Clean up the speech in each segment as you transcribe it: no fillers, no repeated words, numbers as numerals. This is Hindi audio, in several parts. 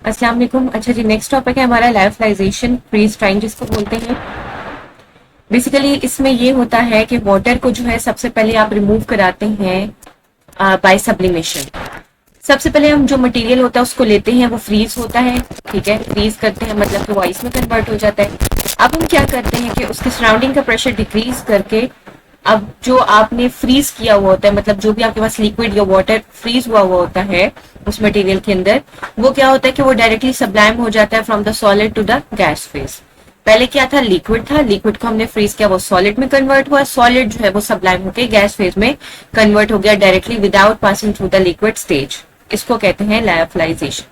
अस्सलाम वालेकुम। अच्छा जी, नेक्स्ट टॉपिक है हमारा लायोफिलाइजेशन फ्रीज ड्राइंग जिसको बोलते हैं। बेसिकली इसमें ये होता है कि वाटर को जो है सबसे पहले आप रिमूव कराते हैं बाय सब्लिमेशन। सबसे पहले हम जो मटेरियल होता है उसको लेते हैं, वो फ्रीज होता है। ठीक है, फ्रीज करते हैं मतलब कि वो आइस में कन्वर्ट हो जाता है। अब हम क्या करते हैं कि उसके सराउंडिंग का प्रेशर डिक्रीज करके अब जो आपने फ्रीज किया हुआ होता है, मतलब जो भी आपके पास लिक्विड या वाटर फ्रीज हुआ हुआ होता है उस मटेरियल के अंदर, वो क्या होता है कि वो डायरेक्टली सब्लाइम हो जाता है from the solid to the gas phase. पहले क्या था, लिक्विड था, लिक्विड को हमने फ्रीज किया, वो सॉलिड में कन्वर्ट हुआ, सॉलिड जो है वो सब्लाइम होकर गैस फेज में कन्वर्ट हो गया directly without passing through the liquid stage. इसको कहते हैं लायोफिलाइजेशन।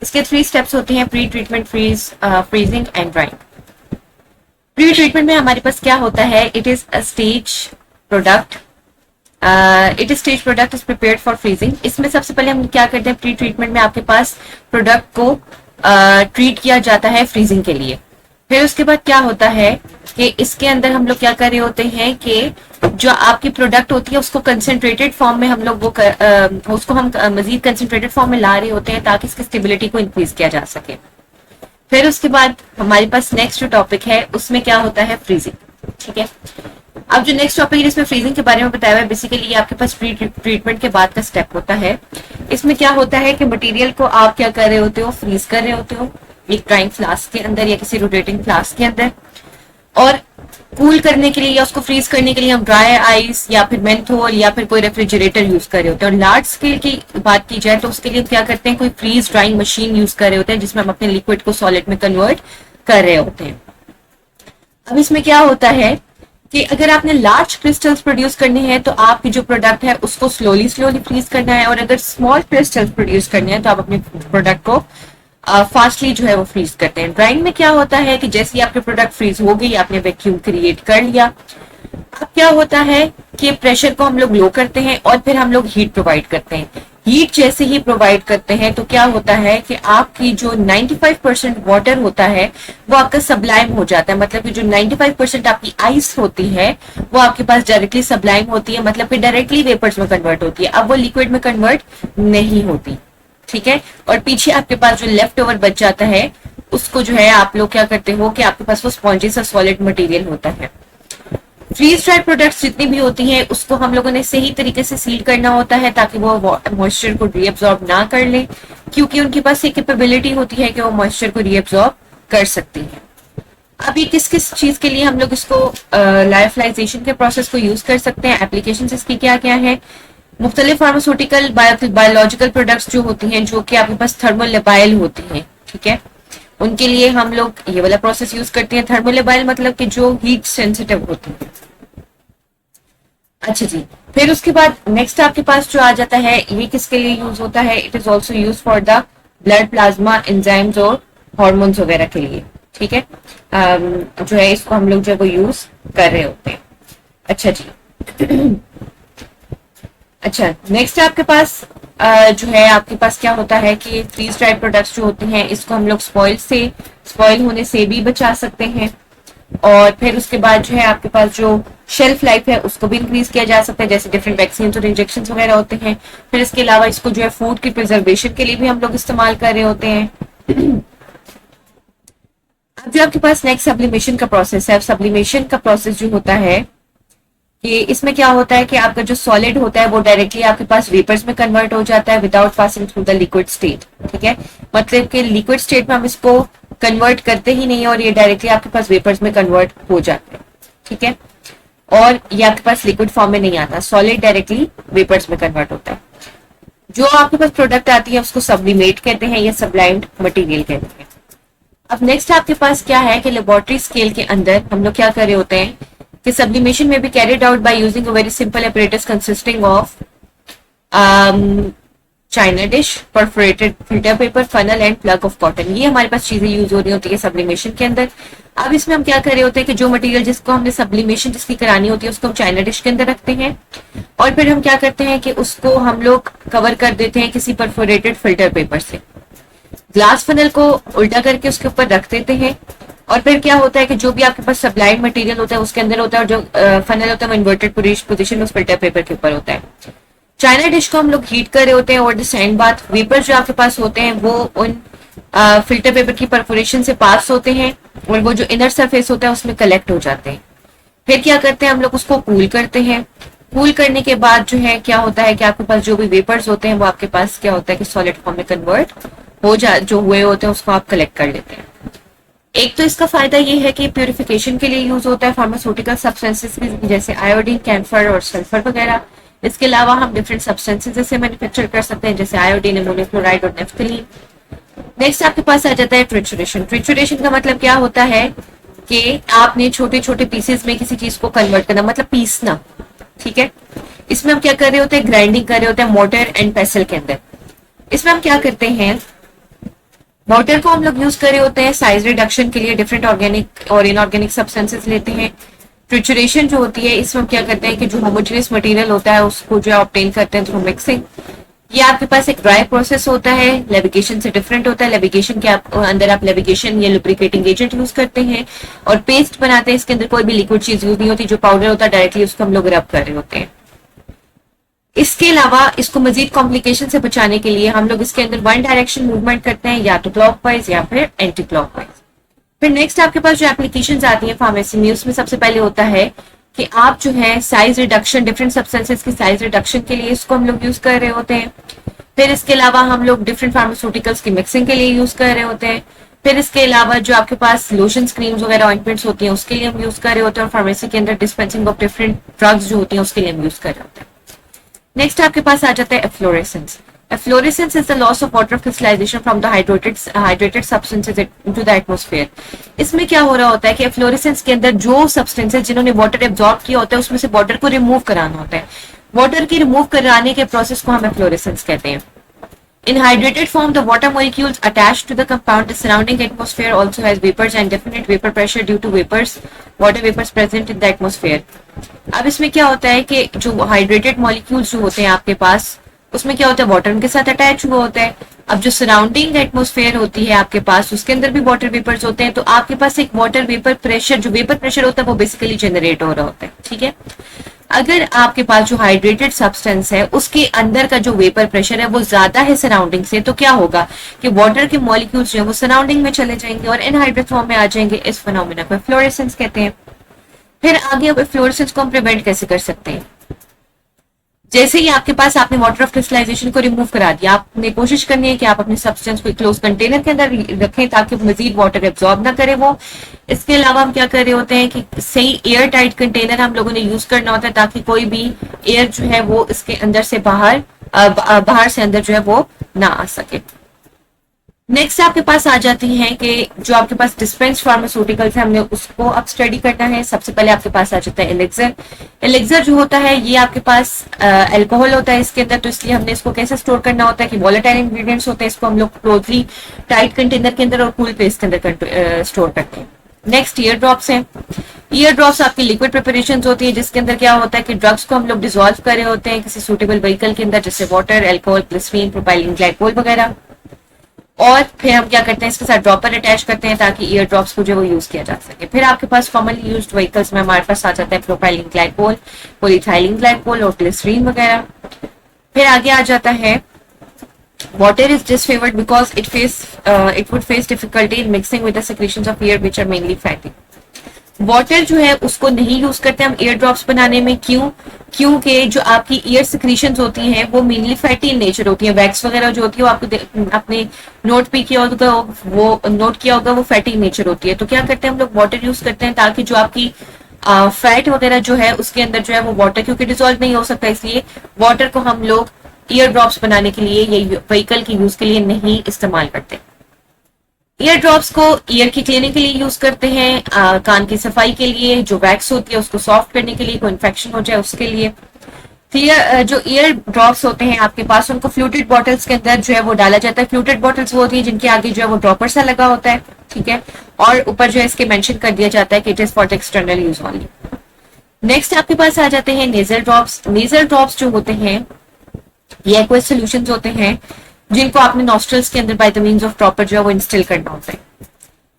इसके 3 स्टेप्स होते हैं, pre treatment, freezing and drawing. Pre treatment में हमारे पास क्या होता है, it is a stage product, it is stage product is prepared for freezing. इसमें सबसे पहले हम क्या करते हैं, प्री ट्रीटमेंट में आपके पास प्रोडक्ट को ट्रीट किया जाता है फ्रीजिंग के लिए। फिर उसके बाद क्या होता है कि इसके अंदर हम लोग क्या कर रहे होते हैं कि जो आपकी प्रोडक्ट होती है उसको कंसेंट्रेटेड फॉर्म में हम लोग उसको हम मजीद कंसेंट्रेटेड फॉर्म में ला रहे होते हैं ताकि इसकी स्टेबिलिटी को इंक्रीज किया जा सके। फिर उसके बाद हमारे पास नेक्स्ट जो टॉपिक है उसमें क्या होता है, फ्रीजिंग। ठीक है, अब जो नेक्स्ट टॉपिक है इसमें फ्रीजिंग के बारे में बताया हुआ है। बेसिकली ये आपके पास प्री ट्रीटमेंट के बाद का स्टेप होता है। इसमें क्या होता है कि मटेरियल को आप क्या कर रहे होते हो, फ्रीज कर रहे होते हो एक ड्राइंग फ्लास्क के अंदर या किसी रोटेटिंग फ्लास्क के अंदर, और कूल करने के लिए या उसको फ्रीज करने के लिए हम ड्राई आइस या फिर मेंथोल या फिर कोई रेफ्रिजरेटर यूज कर रहे होते हैं। और लार्ज स्केल की बात की जाए तो उसके लिए क्या करते हैं, कोई फ्रीज ड्राइंग मशीन यूज कर रहे होते हैं जिसमें हम अपने लिक्विड को सॉलिड में कन्वर्ट कर रहे होते हैं। अब इसमें क्या होता है कि अगर आपने लार्ज क्रिस्टल्स प्रोड्यूस करने हैं तो आपकी जो प्रोडक्ट है उसको स्लोली स्लोली फ्रीज करना है, और अगर स्मॉल क्रिस्टल्स प्रोड्यूस करने हैं तो आप अपने प्रोडक्ट को फास्टली जो है वो फ्रीज करते हैं। ड्राइंग में क्या होता है कि जैसे ही आपके प्रोडक्ट फ्रीज हो गई, आपने वैक्यूम क्रिएट कर लिया, अब क्या होता है कि प्रेशर को हम लोग लो करते हैं और फिर हम लोग हीट प्रोवाइड करते हैं। हीट जैसे ही प्रोवाइड करते हैं तो क्या होता है कि आपकी जो 95% वाटर होता है वो आपका सब्लाइम हो जाता है। मतलब कि जो 95% आपकी आइस होती है वो आपके पास डायरेक्टली सब्लाइम होती है, मतलब कि डायरेक्टली वेपर्स में कन्वर्ट होती है, अब वो लिक्विड में कन्वर्ट नहीं होती। ठीक है, और पीछे आपके पास जो लेफ्ट ओवर बच जाता है उसको जो है आप लोग क्या करते हो कि आपके पास वो स्पॉन्जी सा सॉलिड मटेरियल होता है। फ्रीज ड्राइड प्रोडक्ट्स जितनी भी होती हैं उसको हम लोगों ने सही तरीके से सील करना होता है ताकि वो मॉइस्चर को रीअब्सॉर्ब ना कर ले, क्योंकि उनके पास एक कैपेबिलिटी होती है कि वो मॉइस्चर को रीअब्सॉर्ब कर सकती है। अभी किस किस चीज के लिए हम लोग इसको लायोफिलाइजेशन के प्रोसेस को यूज कर सकते हैं, एप्लीकेशन इसकी क्या क्या है। मुख्तलिफ फार्मास्यूटिकल बायोलॉजिकल प्रोडक्ट्स जो होती हैं जो कि आपके पास थर्मोलेबाइल होती हैं, ठीक है, उनके लिए हम लोग ये वाला प्रोसेस यूज करते हैं। थर्मोलेबाइल मतलब कि जो हीट सेंसिटिव होती है। अच्छा जी, फिर उसके बाद नेक्स्ट आपके पास जो आ जाता है, ये किसके लिए यूज होता है, it is also use for the blood plasma enzymes और हॉर्मोन्स वगैरह के लिए। ठीक है, जो है इसको हम लोग जो है वो यूज कर रहे होते हैं। अच्छा जी अच्छा, नेक्स्ट आपके पास जो है आपके पास क्या होता है कि फ्रीज ड्राइड प्रोडक्ट्स जो होती हैं इसको हम लोग स्पॉइल होने से भी बचा सकते हैं, और फिर उसके बाद जो है आपके पास जो शेल्फ लाइफ है उसको भी इंक्रीज किया जा सकता है, जैसे डिफरेंट वैक्सीन और इंजेक्शन वगैरह होते हैं। फिर इसके अलावा इसको जो है फूड की प्रिजर्वेशन के लिए भी हम लोग इस्तेमाल कर रहे होते हैं। अब जो आपके पास नेक्स्ट सब्लिमेशन का प्रोसेस है, सब्लिमेशन का प्रोसेस जो होता है कि इसमें क्या होता है कि आपका जो सॉलिड होता है वो डायरेक्टली आपके पास वेपर्स में कन्वर्ट हो जाता है without passing through the liquid state. ठीक है, मतलब कि लिक्विड स्टेट में हम इसको कन्वर्ट करते ही नहीं है और ये डायरेक्टली आपके पास वेपर्स में कन्वर्ट हो जाता है। ठीक है, और ये आपके पास लिक्विड फॉर्म में नहीं आता, सॉलिड डायरेक्टली वेपर्स में कन्वर्ट होता है। जो आपके पास प्रोडक्ट आती है उसको सब्लिमेट कहते हैं या सब्लाइम्ड मटेरियल कहते हैं। अब नेक्स्ट आपके पास क्या है कि लेबोरेटरी स्केल के अंदर हम लोग क्या कर रहे होते हैं कि sublimation may be carried out by using a very simple apparatus consisting of china dish, perforated filter paper, funnel and plug of cotton। ये हमारे पास चीजें यूज हो रही होती है सब्लिमेशन के अंदर। अब इसमें हम क्या कर रहे होते हैं कि जो मटेरियल जिसको हमने सब्लिमेशन जिसकी करानी होती है उसको हम चाइना डिश के अंदर रखते हैं, और फिर हम क्या करते हैं कि उसको हम लोग कवर कर देते हैं किसी परफोरेटेड फिल्टर पेपर से। ग्लास फनल को उल्टा करके उसके ऊपर रख देते हैं, और फिर क्या होता है कि जो भी आपके पास सब्लाइड मटेरियल होता है उसके अंदर होता है, और जो फनल होता है वो इन्वर्टेड पोजीशन में उस फिल्टर पेपर के ऊपर होता है। चाइना डिश को हम लोग हीट कर रहे होते हैं, और द सैंड बाथ वेपर जो आपके पास होते हैं वो उन फिल्टर पेपर की परफोरेशन से पास होते हैं और वो जो इनर सरफेस होता है उसमें कलेक्ट हो जाते हैं। फिर क्या करते हैं हम लोग उसको कूल करते हैं। कूल करने के बाद जो है क्या होता है कि आपके पास जो भी वेपर्स होते हैं वो आपके पास क्या होता है कि सॉलिड फॉर्म में कन्वर्ट हो जा जो हुए होते हैं उसको आप कलेक्ट कर लेते हैं। एक तो इसका फायदा ये है कि प्यूरिफिकेशन के लिए यूज होता है फार्मास्यूटिकल सब्सटेंसेस जैसे आयोडीन, कैम्फर और सल्फर वगैरह। इसके अलावा हम डिफरेंट सब्सटेंसेस से मैन्युफैक्चर कर सकते हैं जैसे आयोडीन, अमोनियम क्लोराइड और नेफ्थलीन। नेक्स्ट आपके पास आ जाता है ट्रिचुरेशन। ट्रिचुरेशन का मतलब क्या होता है कि आपने छोटे छोटे पीसेस में किसी चीज को कन्वर्ट करना, मतलब पीसना, ठीक है। इसमें हम क्या कर रहे होते हैं, ग्राइंडिंग कर रहे होते हैं मोटर एंड पेसल के अंदर। इसमें हम क्या करते हैं, मोटर को हम लोग यूज कर रहे होते हैं साइज रिडक्शन के लिए, डिफरेंट ऑर्गेनिक और इनऑर्गेनिक सब्सटेंसेस लेते हैं। ट्रिचुरेशन जो होती है इसमें हम क्या करते हैं कि जो होमोजेनियस मटेरियल होता है उसको जो ऑब्टेन करते हैं थ्रू मिक्सिंग। ये आपके पास एक ड्राई प्रोसेस होता है, लेविगेशन से डिफरेंट होता है। लेविगेशन के अंदर आप लेविगेशन या लुब्रिकेटिंग एजेंट यूज करते हैं और पेस्ट बनाते हैं। इसके अंदर कोई भी लिक्विड चीज यूज नहीं होती, जो पाउडर होता है डायरेक्टली उसको हम लोग रब कर रहे होते हैं। इसके अलावा इसको मजीद कॉम्प्लिकेशन से बचाने के लिए हम लोग इसके अंदर वन डायरेक्शन मूवमेंट करते हैं, या तो क्लॉकवाइज या फिर एंटी क्लॉकवाइज। फिर नेक्स्ट आपके पास जो एप्लीकेशंस आती हैं फार्मेसी में, उसमें सबसे पहले होता है कि आप जो है साइज रिडक्शन, डिफरेंट सब्सटेंसेस की साइज रिडक्शन के लिए इसको हम लोग यूज कर रहे होते हैं। फिर इसके अलावा हम लोग डिफरेंट फार्मास्यूटिकल्स की मिक्सिंग के लिए यूज कर रहे होते हैं। फिर इसके अलावा जो आपके पास लोशन, क्रीम्स वगैरह, ऑइंटमेंट्स होती हैं उसके लिए हम यूज कर रहे होते हैं। और फार्मेसी के अंदर डिस्पेंसिंग ऑफ डिफरेंट ड्रग्स जो होती हैं उसके लिए हम यूज कर रहे होते हैं। नेक्स्ट आपके पास आ जाता है efflorescence. Efflorescence is the loss of water crystallisation from the hydrated substances into the atmosphere. इसमें क्या हो रहा होता है कि एफ्लोरेसेंस के अंदर जो सब्सटेंसेज जिन्होंने वाटर एब्जॉर्ब किया होता है उसमें से वाटर को रिमूव कराना होता है। वाटर की रिमूव कराने के प्रोसेस को हम एफ्लोरेसेंस कहते हैं। In hydrated form, the water molecules attached to the compound, the surrounding atmosphere also has vapors and definite vapor pressure due to water vapors present in the atmosphere. अब इसमें क्या होता है कि जो हाइड्रेटेड मॉलिक्यूल्स जो होते हैं आपके पास, उसमें क्या होता है वाटर उनके साथ अटैच हुआ होता है। अब जो सराउंडिंग एटमॉस्फेयर होती है आपके पास, उसके अंदर भी वाटर वेपर्स होते हैं, तो आपके पास एक वाटर वेपर प्रेशर, जो वेपर प्रेशर होता है वो बेसिकली जनरेट हो रहा होता है, ठीक है। अगर आपके पास जो हाइड्रेटेड सब्सटेंस है उसके अंदर का जो वेपर प्रेशर है वो ज्यादा है सराउंडिंग से, तो क्या होगा कि वाटर के मॉलिक्यूल्स जो है वो सराउंडिंग में चले जाएंगे और इनहाइड्रेट फॉर्म में आ जाएंगे। इस फिनोमेना को फ्लोरेसेंस कहते हैं। फिर आगे अब फ्लोरेसेंस को हम प्रिवेंट कैसे कर सकते हैं। जैसे ही आपके पास आपने वाटर ऑफ क्रिस्टलाइजेशन को रिमूव करा दिया, आपने कोशिश करनी है कि आप अपने सब्सटेंस को क्लोज कंटेनर के अंदर रखें ताकि मजीद वाटर एब्जॉर्ब ना करे वो। इसके अलावा हम क्या कर रहे होते हैं कि सही एयर टाइट कंटेनर हम लोगों ने यूज करना होता है ताकि कोई भी एयर जो है वो इसके अंदर से बाहर से अंदर जो है वो ना आ सके। नेक्स्ट आपके पास आ जाती है कि जो आपके पास डिस्पेंस फार्मास्यूटिकल्स है, हमने उसको अब स्टडी करना है। सबसे पहले आपके पास आ जाता है एलेक्सर। एलेक्सर जो होता है ये आपके पास अल्कोहल होता है इसके अंदर, तो इसलिए हमने इसको कैसे स्टोर करना होता है कि वॉलेटाइल इंग्रेडिएंट्स होते हैं, इसको हम लोग क्लोजली टाइट कंटेनर के अंदर और कूल प्लेस के अंदर स्टोर करते हैं। नेक्स्ट ईयर ड्रॉप्स है। ईयर ड्रॉप्स आपकी लिक्विड प्रिपरेशन होती है जिसके अंदर क्या होता है कि ड्रग्स को हम लोग डिसॉल्व कर रहे होते हैं किसी सूटेबल व्हीकल के अंदर, जैसे water, alcohol, glycerine, propylene glycol वगैरह। और फिर हम क्या करते हैं, इसके साथ ड्रॉपर अटैच करते हैं ताकि ईयर ड्रॉप्स को जो वो यूज किया जा सके। फिर आपके पास कॉमनली यूज्ड व्हीकल्स में हमारे पास आ जाता है प्रोपाइलिन ग्लाइकोल, पॉलीथाइलिन ग्लाइकोल और ग्लिसरीन वगैरह। फिर आगे आ जाता है water is disfavored because it would face difficulty in mixing with the secretions of ear which are mainly fatty. Water जो है उसको नहीं यूज करते हम ईयर ड्रॉप्स बनाने में। क्यों? क्योंकि जो आपकी ईयर सिक्रीशंस होती हैं वो मेनली फैटी इन नेचर होती है। वैक्स वगैरह जो होती है वो आपको आपने नोट किया होगा वो फैटी इन नेचर होती है। तो क्या करते हैं हम लोग वाटर यूज करते हैं ताकि जो आपकी फैट वगैरह जो है उसके अंदर जो है वो वाटर, क्योंकि डिसॉल्व नहीं हो सकता, इसलिए वाटर को हम लोग ईयर ड्रॉप्स बनाने के लिए या व्हीकल के यूज के लिए नहीं इस्तेमाल करते। ईयर ड्रॉप्स को ईयर की क्लीनिंग के लिए यूज करते हैं, कान की सफाई के लिए, जो वैक्स होती है उसको सॉफ्ट करने के लिए, कोई इन्फेक्शन हो जाए उसके लिए। क्लियर? जो ईयर ड्रॉप्स होते हैं आपके पास उनको फ्लूटेड बॉटल्स के अंदर जो है वो डाला जाता है। फ्लूटेड बॉटल्स वो होती है जिनके आगे जो है वो ड्रॉपर सा लगा होता है, ठीक है, और ऊपर जो है इसके मेंशन कर दिया जाता है कि it is for the external use only. Next आपके पास आ जाते हैं नेजल ड्रॉप्स। नेजल ड्रॉप्स जो होते हैं ये एक्वस सॉल्यूशंस होते हैं जिनको आपने नॉस्ट्रल्स के अंदर by the means of dropper जो है वो इंस्टॉल करना होता है।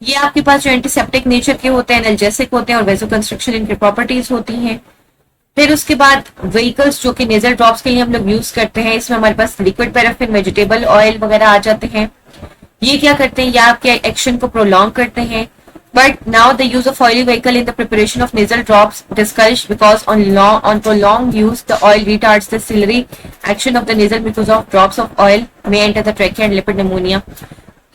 ये आपके पास जो एंटीसेप्टिक नेचर के होते हैं, एनाल्जेसिक होते हैं और वेजो कंस्ट्रक्शन इनकी प्रॉपर्टीज होती हैं। फिर उसके बाद व्हीकल्स जो कि नेजल ड्रॉप्स के लिए हम लोग यूज करते हैं, इसमें हमारे पास लिक्विड पैराफिन, वेजिटेबल ऑयल वगैरह आ जाते हैं। ये क्या करते हैं, ये आपके एक्शन को प्रोलॉन्ग करते हैं. But now the use of oily vehicle in the preparation of nasal drops discouraged because on prolonged use the oil retards the ciliary action of the nasal mucosa of drops of oil may enter the trachea and lipid pneumonia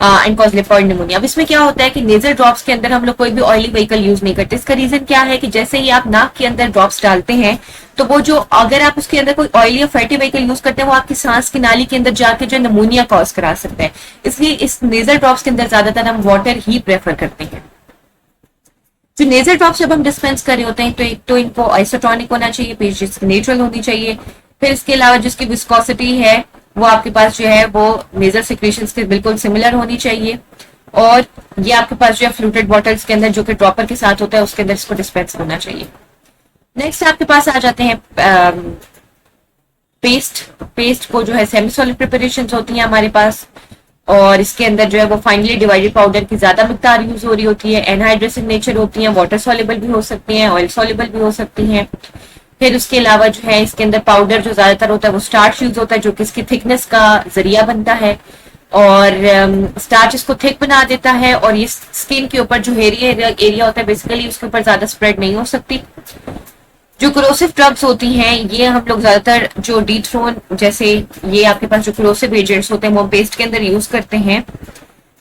and cause lipoid pneumonia. अब इसमें क्या होता है कि नेजल ड्रॉप्स के अंदर हम लोग कोई भी ऑयली व्हीकल यूज नहीं करते. इसका रीजन क्या है कि जैसे ही आप नाक के अंदर ड्रॉप्स डालते हैं तो वो जो अगर आप उसके अंदर कोई ऑयली या फैटी व्हीकल यूज करते हैं वो आपकी सांस की नाली के अंदर जाके जो निमोनिया कॉज करा सकता है. इसलिए इस नेजल ड्रॉप्स के अंदर ज्यादातर हम वाटर ही प्रेफर करते हैं. जो नेजल ड्रॉप्स जब हम डिस्पेंस कर रहे होते हैं तो एक तो इनको आइसोटोनिक होना चाहिए, पेज नेचुरल होनी चाहिए. फिर इसके अलावा जिसकी विस्कोसिटी है वो आपके पास जो है वो नेजल सिक्रेशंस के बिल्कुल सिमिलर होनी चाहिए. और ये आपके पास जो है फ्लूटेड बॉटल्स के अंदर जो कि ड्रॉपर के साथ होता है उसके अंदर इसको डिस्पेंस होना चाहिए. नेक्स्ट आपके पास आ जाते हैं पेस्ट को जो है सेमी सॉलिड प्रिपरेशन होती है हमारे पास. और इसके अंदर जो है वो फाइनली डिवाइडेड पाउडर की ज्यादा मिकदार यूज हो रही होती है. एनहाइड्रेस इन नेचर होती है, वाटर सॉल्युबल भी हो सकती हैं, ऑयल सॉल्युबल भी हो सकती हैं. फिर उसके अलावा जो है इसके अंदर पाउडर जो ज्यादातर होता है वो स्टार्च यूज होता है जो कि इसकी थिकनेस का जरिया बनता है. और स्टार्च इसको थिक बना देता है और ये स्किन के ऊपर जो एरिया होता है बेसिकली उसके ऊपर ज्यादा स्प्रेड नहीं हो सकती. जो क्रोसिव ड्रग्स होती हैं ये हम लोग ज्यादातर जो डीथ्रोन जैसे ये आपके पास जो क्रोसिव एजेंट्स होते हैं वो पेस्ट के अंदर यूज करते हैं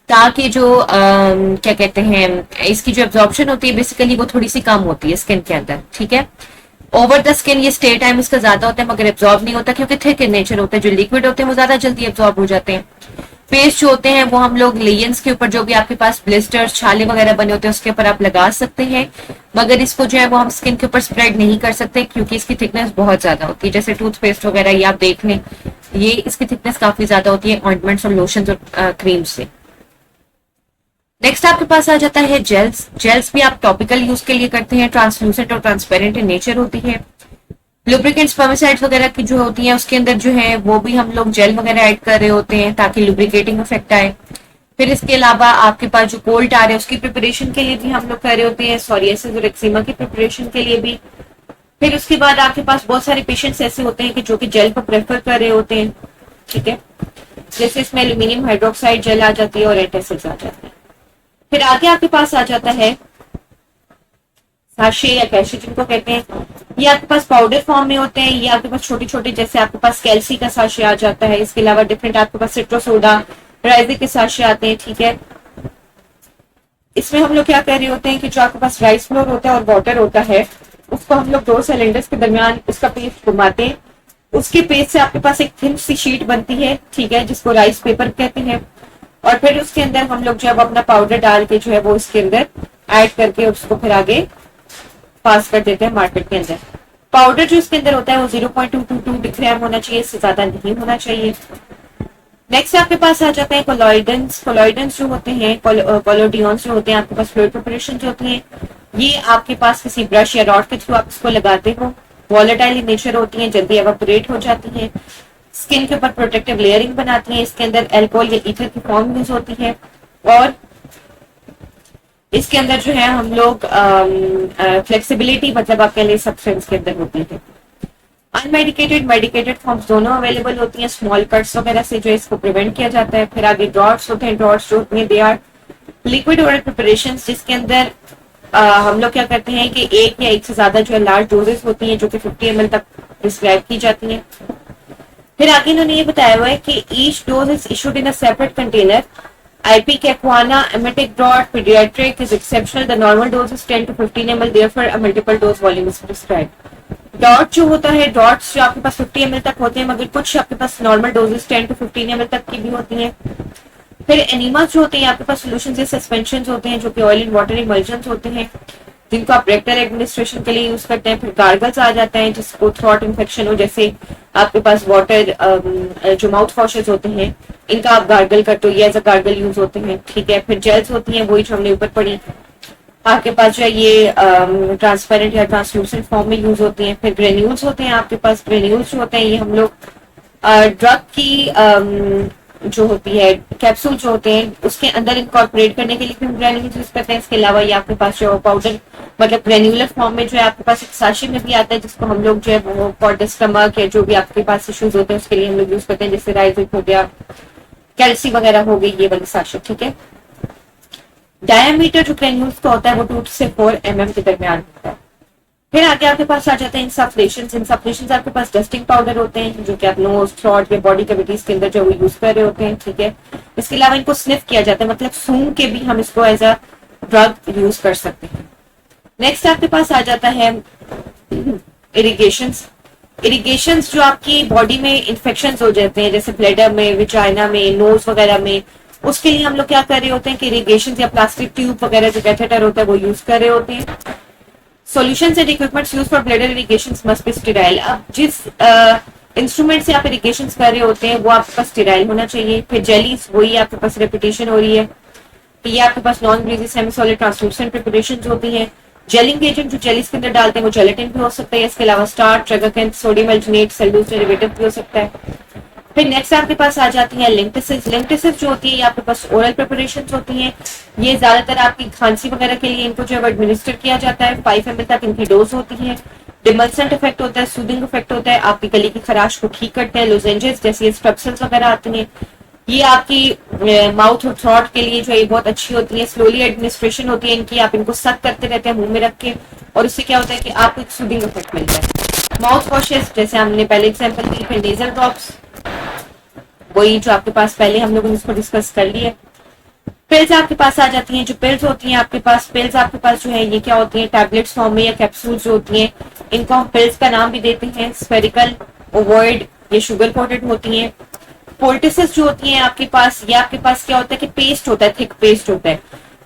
ताकि जो क्या कहते हैं इसकी जो एब्जॉर्प्शन होती है बेसिकली वो थोड़ी सी कम होती है स्किन के अंदर. ठीक है, ओवर द स्किन ये स्टे टाइम इसका ज्यादा होता है मगर एब्जॉर्ब नहीं होता क्योंकि थिक इन नेचर होता है. जो लिक्विड होते हैं वो ज्यादा जल्दी एब्जॉर्ब हो जाते हैं. पेस्ट जो होते हैं वो हम लोग लेयंस के ऊपर जो भी आपके पास ब्लिस्टर्स छाले वगैरह बने होते हैं उसके ऊपर आप लगा सकते हैं मगर इसको जो है वो हम स्किन के ऊपर स्प्रेड नहीं कर सकते क्योंकि इसकी थिकनेस बहुत ज्यादा होती है. जैसे टूथपेस्ट वगैरह ये आप देख लें, ये इसकी थिकनेस काफी ज्यादा होती है ऑइंटमेंट्स और लोशंस और क्रीम्स से. नेक्स्ट आपके पास आ जाता है जेल्स भी आप टॉपिकल यूज के लिए करते हैं. ट्रांसलूसेंट और ट्रांसपेरेंट इन नेचर होती है. लुब्रिकेंट स्पर्मिसाइड्स वगैरह की जो होती है उसके अंदर जो है वो भी हम लोग जेल वगैरह ऐड कर रहे होते हैं ताकि लुब्रिकेटिंग इफेक्ट आए. फिर इसके अलावा आपके पास जो कोल्ड आ रहे हैं उसकी प्रिपरेशन के लिए भी हम लोग कर रहे होते हैं, सोरियासिस और एक्जिमा की प्रिपरेशन के लिए भी. फिर उसके बाद आपके पास बहुत सारे पेशेंट्स ऐसे होते हैं कि जो कि जेल को प्रेफर कर रहे होते हैं. ठीक है, जैसे इसमें एल्यूमिनियम हाइड्रोक्साइड जेल आ जाती है और एंटासिड्स आ जाते हैं. फिर आगे आपके पास आ जाता है साशे या कैशे जिनको कहते हैं. ये आपके पास पाउडर फॉर्म में होते हैं. ये आपके पास छोटे छोटे जैसे आपके पास कैल्सी का साशे आ जाता है. इसके अलावा डिफरेंट आपके पास सिट्रोसोडा राइजिक के साशे आते हैं. ठीक है, इसमें हम लोग क्या कर रहे होते हैं कि जो आपके पास राइस फ्लोर होता है और वाटर होता है उसको हम लोग 2 सिलेंडर्स के दरमियान उसका पेस्ट घुमाते हैं. उसके पेस्ट से आपके पास एक थिन सी शीट बनती है. ठीक है, जिसको राइस पेपर कहते हैं. और फिर उसके अंदर हम लोग जब अपना पाउडर डाल के जो है वो इसके अंदर ऐड करके उसको फिर आगे पास कर देते हैं मार्केट के अंदर. पाउडर जो इसके अंदर होता है वो 0.222 ग्राम होना चाहिए, इससे ज्यादा नहीं होना चाहिए. नेक्स्ट आपके पास आ जाते हैं कोलॉइडेंस जो होते हैं, कोलोडियंस जो होते हैं आपके पास फ्लूइड प्रिपरेशन जो होती है. ये आपके पास किसी ब्रश या रॉड के थ्रू आप इसको लगाते हो. वॉलेटाइल इन नेचर होती है, जल्दी एवापोरेट हो जाती है, स्किन के ऊपर प्रोटेक्टिव लेयरिंग बनाती है. इसके अंदर अल्कोहल या ईथर की फॉर्म यूज होती है. और इसके अंदर जो है हम लोग फ्लेक्सिबिलिटी मतलब आपके लिए सब्सटेंस के अंदर होती है. अनमेडिकेटेड मेडिकेटेड फॉर्म्स दोनों अवेलेबल होती हैं. स्मॉल कट्स वगैरह से जो इसको प्रिवेंट किया जाता है. फिर आगे ड्रॉट्स होते हैं. ड्रॉट्स जो होते हैं they are liquid oral preparation जिसके अंदर हम लोग क्या करते हैं कि एक या एक से ज्यादा जो है लार्ज डोजेस होती हैं जो कि 50 ml तक प्रिस्क्राइब की जाती हैं. फिर आगे इन्होंने ये बताया हुआ है कि each dose is issued in a separate container. IP Cacuana, emetic draught, pediatric is exceptional. The normal dose is 10 to 15 ml. Therefore, a multiple dose volume is prescribed. Draught जो होता है, draughts जो आपके पास 50 ml तक होते हैं मगर कुछ आपके पास normal doses 10 to 15 ml तक की भी होती हैं. फिर एनिमास जो होते हैं आपके पास सोल्यूशन या सस्पेंशन होते हैं जो कि ऑयल एंड वाटर इमल्जन्स होते हैं जिनको आप रेक्टल एडमिनिस्ट्रेशन के लिए यूज करते हैं. फिर गार्गल्स आ जाते हैं जिसको थ्रोट इन्फेक्शन हो, जैसे आपके पास वाटर जो माउथ वॉशेस होते हैं इनका आप गार्गल करते हो, ये एज अ गार्गल यूज होते हैं. ठीक है, फिर जेल्स होती हैं वही जो हमने ऊपर पड़ी. आपके पास जो है ये ट्रांसपेरेंट या ट्रांसलूसेंट फॉर्म में यूज होती हैं. फिर ग्रेन्यूल्स होते हैं आपके पास. ग्रेन्यूल्स जो होते हैं ये हम लोग ड्रग की जो होती है कैप्सूल जो होते हैं उसके अंदर इनकॉर्पोरेट करने के लिए भी हम ग्रेन्यूल्स यूज करते हैं. इसके अलावा ये आपके पास जो पाउडर मतलब ग्रेन्यूलर फॉर्म में जो है आपके पास एक साशे में भी आता है जिसको हम लोग जो है वो फॉर द स्टमक या जो भी आपके पास इश्यूज होते हैं उसके लिए हम लोग यूज करते हैं. जैसे राइजिक हो गया, कैल्सी वगैरह हो गई, ये वाली साशे, ठीक है। डायमीटर जो ग्रेन्यूल्स का होता है वो 2 से 4 mm के दरमियान होता है। फिर आगे आपके पास आ जाते हैं इंसफ्लेशन। इंसफ्लेशन आपके पास डस्टिंग पाउडर होते हैं जो कि आप नोज, थ्रोट या बॉडी कैविटीज के अंदर जो वो यूज कर रहे होते हैं, ठीक है। इसके अलावा इनको स्निफ किया जाता है, मतलब सूंघ के भी हम इसको एज अ ड्रग यूज कर सकते हैं। नेक्स्ट आपके पास आ जाता है इरिगेशंस। इरिगेशंस जो आपकी बॉडी में इंफेक्शन हो जाते हैं, जैसे ब्लैडर में, विजाइना में, नोज वगैरह में, उसके लिए हम लोग क्या कर रहे होते हैं कि इरिगेशन या प्लास्टिक ट्यूब वगैरह जो कैथेटर होता है वो यूज कर रहे होते हैं। Solutions and equipments use for bladder irrigation must be sterile. अब जिस इंस्ट्रूमेंट से आप इरिगेशन कर रहे होते हैं वो आपके पास स्टेराइल होना चाहिए। फिर जेलीज, वही आपके पास रेपिटेशन हो रही है, तो ये आपके पास non greasy semi solid translucent preparation होती हैं। जेलिंग एजेंट जो जेलीज के अंदर डालते हैं वो जेलेटिन भी हो सकता है, इसके अलावा starch, tragacanth, sodium alginate, cellulose derivative भी हो सकता है। फिर नेक्स्ट आपके पास आ जाती हैं लिंक्टिसिस। लिंक्टिसिस जो होती है ये आपके पास ओरल प्रिपरेशन होती हैं। ये ज्यादातर आपकी खांसी वगैरह के लिए इनको जो है एडमिनिस्टर किया जाता है। 5 ml तक इनकी डोज होती है। डिमल्सेंट इफेक्ट होता है, सूदिंग इफेक्ट होता है, आपकी गले की खराश को ठीक करते हैं। लोजेंजेस जैसे स्ट्रेप्सिल्स वगैरह आती हैं, ये आपकी माउथ और थ्रोट के लिए जो है बहुत अच्छी होती है। स्लोली एडमिनिस्ट्रेशन होती है इनकी, आप इनको सक करते रहते हैं मुंह में रख के, और उससे क्या होता है कि आपको एक सूदिंग इफेक्ट मिलता है। माउथ वॉशेस जैसे हमने पहले एग्जाम्पल दी। फिर नेजल ड्रॉप्स, वही जो आपके पास पहले हम लोगों ने इसको डिस्कस कर लिया। पिल्स आपके पास आ जाती हैं। जो पिल्स होती हैं आपके पास, पिल्स आपके पास जो है ये क्या होती हैं, टैबलेट्स फॉर्म में या कैप्सूल्स जो होती हैं, इनको हम पिल्स का नाम भी देते हैं। स्फेरिकल, ओवॉइड, ये शुगर कोटेड होती हैं। पोल्टिसेस जो होती हैं आपके पास, ये आपके पास क्या होता है कि पेस्ट होता है, थिक पेस्ट होता है।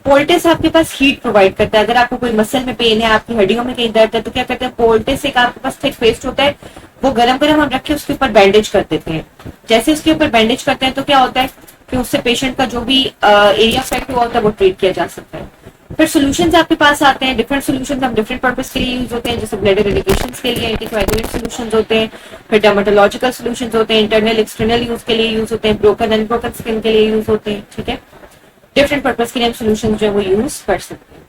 पोल्टिस आपके पास हीट प्रोवाइड करता है। अगर आपको कोई मसल में पेन है, आपकी हड्डियों में कहीं दर्द है, तो क्या करते हैं, पोल्टिस एक आपके पास थिक पेस्ट होता है, वो गरम गरम हम रख के उसके ऊपर बैंडेज कर देते हैं। जैसे उसके ऊपर बैंडेज करते हैं तो क्या होता है कि उससे पेशेंट का जो भी एरिया अफेक्ट हुआ होता है वो ट्रीट किया जा सकता है। फिर सोल्यूशंस आपके पास आते हैं। डिफरेंट सोल्यूशंस हम डिफरेंट पर्पस के लिए यूज होते हैं, जैसे ब्लड इरिगेशन के लिए एंटीकोएगुलेंट सोल्यूशंस होते हैं। फिर डर्मेटोलॉजिकल सोल्यूशंस होते हैं, इंटरनल एक्सटर्नल यूज के लिए यूज होते हैं, ब्रोकन अनब्रोकन स्किन के लिए यूज होते हैं, ठीक है। डिफरेंट पर्पस के लिए हम सोल्यूशन जो है वो यूज कर सकते हैं।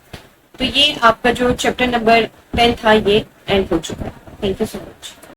तो ये आपका जो चैप्टर नंबर 10 था ये एंड हो चुका है। Thank you so much.